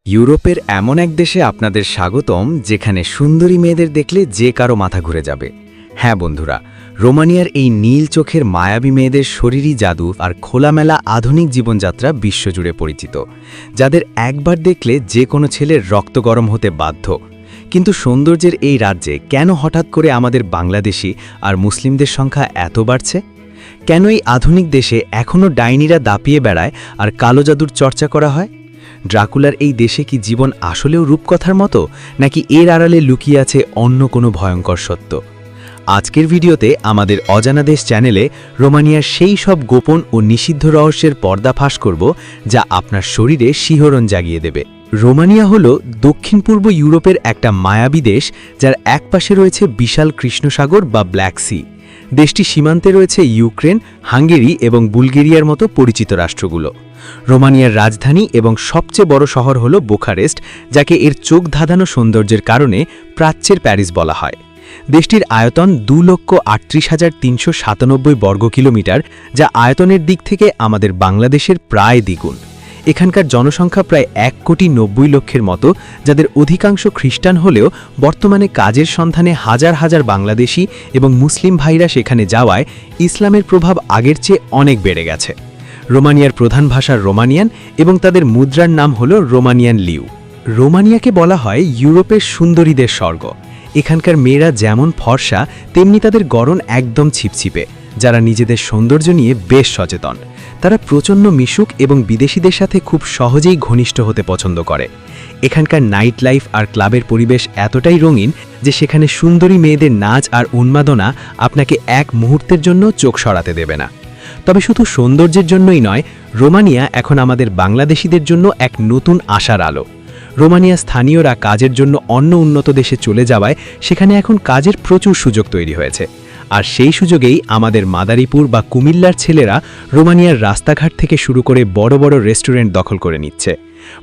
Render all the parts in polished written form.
ইউরোপের এমন এক দেশে আপনাদের স্বাগতম যেখানে সুন্দরী মেয়েদের দেখলে যে কারো মাথা ঘুরে যাবে। হ্যাঁ বন্ধুরা, রোমানিয়ার এই নীল চোখের মায়াবী মেয়েদের শরীরী জাদু আর খোলামেলা আধুনিক জীবনযাত্রা বিশ্বজুড়ে পরিচিত, যাদের একবার দেখলে যে কোনো ছেলের রক্ত গরম হতে বাধ্য। কিন্তু সৌন্দর্যের এই রাজ্যে কেন হঠাৎ করে আমাদের বাংলাদেশি আর মুসলিমদের সংখ্যা এত বাড়ছে? কেন এই আধুনিক দেশে এখনও ডাইনিরা দাপিয়ে বেড়ায় আর কালো জাদুর চর্চা করা হয়? ড্রাকুলার এই দেশে কি জীবন আসলেও রূপকথার মতো, নাকি এর আড়ালে লুকিয়ে আছে অন্য কোনো ভয়ঙ্কর সত্য? আজকের ভিডিওতে আমাদের অজানা দেশ চ্যানেলে রোমানিয়ার সেই সব গোপন ও নিষিদ্ধ রহস্যের পর্দা ফাঁস করব যা আপনার শরীরে শিহরণ জাগিয়ে দেবে। রোমানিয়া হল দক্ষিণ পূর্ব ইউরোপের একটা মায়াবী দেশ, যার একপাশে রয়েছে বিশাল কৃষ্ণসাগর বা ব্ল্যাক সি। দেশটি সীমান্তে রয়েছে ইউক্রেন, হাঙ্গেরি এবং বুলগেরিয়ার মতো পরিচিত রাষ্ট্রগুলো। রোমানিয়ার রাজধানী এবং সবচেয়ে বড় শহর হল বুখারেস্ট, যাকে এর চোখ ধাঁধানো সৌন্দর্যের কারণে প্রাচ্যের প্যারিস বলা হয়। দেশটির আয়তন 2,38,397 বর্গ কিলোমিটার, যা আয়তনের দিক থেকে আমাদের বাংলাদেশের প্রায় দ্বিগুণ। এখানকার জনসংখ্যা প্রায় 1,90,00,000 মতো, যাদের অধিকাংশ খ্রিস্টান হলেও বর্তমানে কাজের সন্ধানে হাজার হাজার বাংলাদেশি এবং মুসলিম ভাইরা সেখানে যাওয়ায় ইসলামের প্রভাব আগের চেয়ে অনেক বেড়ে গেছে। রোমানিয়ার প্রধান ভাষা রোমানিয়ান এবং তাদের মুদ্রার নাম হল রোমানিয়ান লিউ। রোমানিয়াকে বলা হয় ইউরোপের সুন্দরীদের স্বর্গ। এখানকার মেয়েরা যেমন ফর্সা, তেমনি তাদের গড়ন একদম ছিপছিপে, যারা নিজেদের সৌন্দর্য নিয়ে বেশ সচেতন। তারা প্রচণ্ড মিশুক এবং বিদেশিদের সাথে খুব সহজেই ঘনিষ্ঠ হতে পছন্দ করে। এখানকার নাইট লাইফ আর ক্লাবের পরিবেশ এতটাই রঙিন যে সেখানে সুন্দরী মেয়েদের নাচ আর উন্মাদনা আপনাকে এক মুহূর্তের জন্য চোখ সরাতে দেবে না। তবে শুধু সৌন্দর্যের জন্যই নয়, রোমানিয়া এখন আমাদের বাংলাদেশিদের জন্য এক নতুন আশার আলো। রোমানিয়া স্থানীয়রা কাজের জন্য অন্য উন্নত দেশে চলে যাওয়ায় সেখানে এখন কাজের প্রচুর সুযোগ তৈরি হয়েছে। আর সেই সুযোগেই আমাদের মাদারীপুর বা কুমিল্লার ছেলেরা রোমানিয়ার রাস্তাঘাট থেকে শুরু করে বড় বড় রেস্টুরেন্ট দখল করে নিচ্ছে।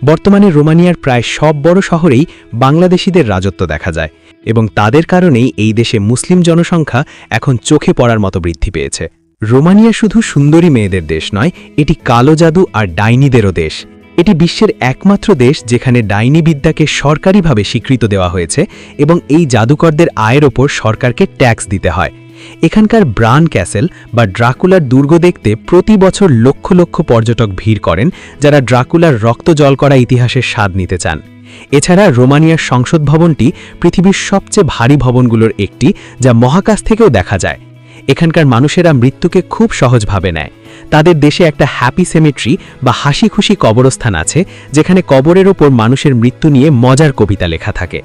বর্তমানে রোমানিয়ার প্রায় সব বড় শহরেই বাংলাদেশিদের রাজত্ব দেখা যায়, এবং তাদের কারণেই এই দেশে মুসলিম জনসংখ্যা এখন চোখে পড়ার মতো বৃদ্ধি পেয়েছে। রোমানিয়া শুধু সুন্দরী মেয়েদের দেশ নয়, এটি কালো জাদু আর ডাইনিদেরও দেশ। এটি বিশ্বের একমাত্র দেশ যেখানে ডাইনি বিদ্যাকে সরকারিভাবে স্বীকৃত দেওয়া হয়েছে, এবং এই জাদুকরদের আয়ের ওপর সরকারকে ট্যাক্স দিতে হয়। এখানকার ব্রান ক্যাসেল বা ড্রাকুলার দুর্গ দেখতে প্রতি বছর লক্ষ লক্ষ পর্যটক ভিড় করেন, যারা ড্রাকুলার রক্ত জল করা ইতিহাসের স্বাদ নিতে চান। এছাড়া রোমানিয়ার সংসদ ভবনটি পৃথিবীর সবচেয়ে ভারী ভবনগুলোর একটি, যা মহাকাশ থেকেও দেখা যায়। এখানকার মানুষেরা মৃত্যুকে খুব সহজভাবে নেয়। তাদের দেশে একটা হ্যাপি সেমেট্রি বা হাসি খুশি কবরস্থান আছে, যেখানে কবরের ওপর মানুষের মৃত্যু নিয়ে মজার কবিতা লেখা থাকে।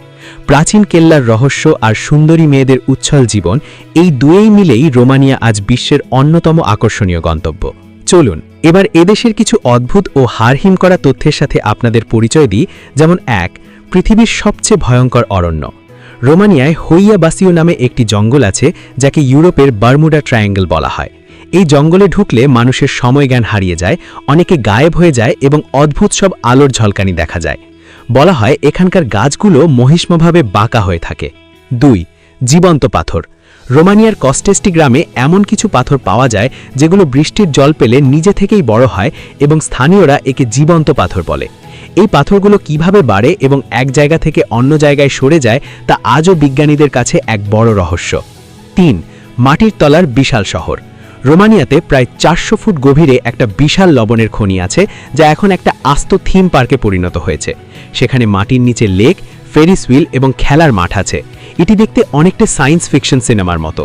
প্রাচীন কেল্লার রহস্য আর সুন্দরী মেয়েদের উচ্ছল জীবন, এই দুয়েই মিলেই রোমানিয়া আজ বিশ্বের অন্যতম আকর্ষণীয় গন্তব্য। চলুন এবার এদেশের কিছু অদ্ভুত ও হাড়হিম করা তথ্যের সাথে আপনাদের পরিচয় দিই। যেমন 1. পৃথিবীর সবচেয়ে ভয়ঙ্কর অরণ্য। রোমানিয়ায় হইয়া বাসিও নামে একটি জঙ্গল আছে, যাকে ইউরোপের বারমুডা ট্রায়াঙ্গল বলা হয়। এই জঙ্গলে ঢুকলে মানুষের সময়জ্ঞান হারিয়ে যায়, অনেকে গায়েব হয়ে যায় এবং অদ্ভুত সব আলোর ঝলকানি দেখা যায়। বলা হয় এখানকার গাছগুলো মহিষ্মভাবে বাঁকা হয়ে থাকে। 2. জীবন্ত পাথর। রোমানিয়ার কস্টেস্টি গ্রামে এমন কিছু পাথর পাওয়া যায় যেগুলো বৃষ্টির জল পেলে নিজে থেকেই বড় হয়, এবং স্থানীয়রা একে জীবন্ত পাথর বলে। এই পাথরগুলো কিভাবে বাড়ে এবং এক জায়গা থেকে অন্য জায়গায় সরে যায় তা আজও বিজ্ঞানীদের কাছে এক বড় রহস্য। 3. মাটির তলার বিশাল শহর। রোমানিয়াতে প্রায় 400 ফুট গভীরে একটা বিশাল লবণের খনি আছে, যা এখন একটা আস্ত থিম পার্কে পরিণত হয়েছে। সেখানে মাটির নিচে লেক, ফেরিস হুইল এবং খেলার মাঠ আছে। এটি দেখতে অনেকটা সায়েন্স ফিকশন সিনেমার মতো।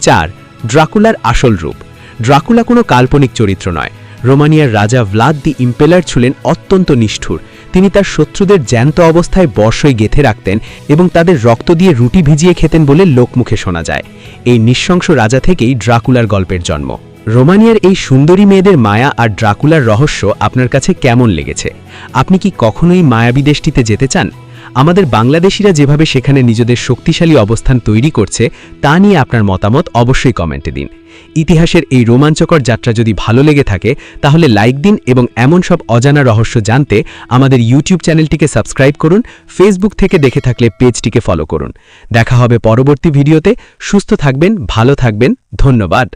4. ড্রাকুলার আসল রূপ। ড্রাকুলা কোনো কাল্পনিক চরিত্র নয়। রোমানিয়ার রাজা ভ্লাদ দি ইম্পেলার ছিলেন অত্যন্ত নিষ্ঠুর। তিনি তার শত্রুদের জ্যান্ত অবস্থায় বর্ষই গেঁথে রাখতেন এবং তাদের রক্ত দিয়ে রুটি ভিজিয়ে খেতেন বলে লোকমুখে শোনা যায়। এই নৃশংস রাজা থেকেই ড্রাকুলার গল্পের জন্ম। রোমানিয়ার এই সুন্দরী মেয়েদের মায়া আর ড্রাকুলার রহস্য আপনার কাছে কেমন লেগেছে? আপনি কি কখনোই মায়াবী দেশটিতে যেতে চান? আমাদের বাংলাদেশিরা যেভাবে সেখানে নিজেদের শক্তিশালী অবস্থান তৈরি করছে, তা নিয়ে আপনার মতামত অবশ্যই কমেন্টে দিন। ইতিহাসের এই রোমাঞ্চকর যাত্রা যদি ভালো লেগে থাকে তাহলে লাইক দিন, এবং এমন সব অজানা রহস্য জানতে আমাদের ইউটিউব চ্যানেলটিকে সাবস্ক্রাইব করুন। ফেসবুক থেকে দেখে থাকলে পেজটিকে ফলো করুন। দেখা হবে পরবর্তী ভিডিওতে। সুস্থ থাকবেন, ভালো থাকবেন। ধন্যবাদ।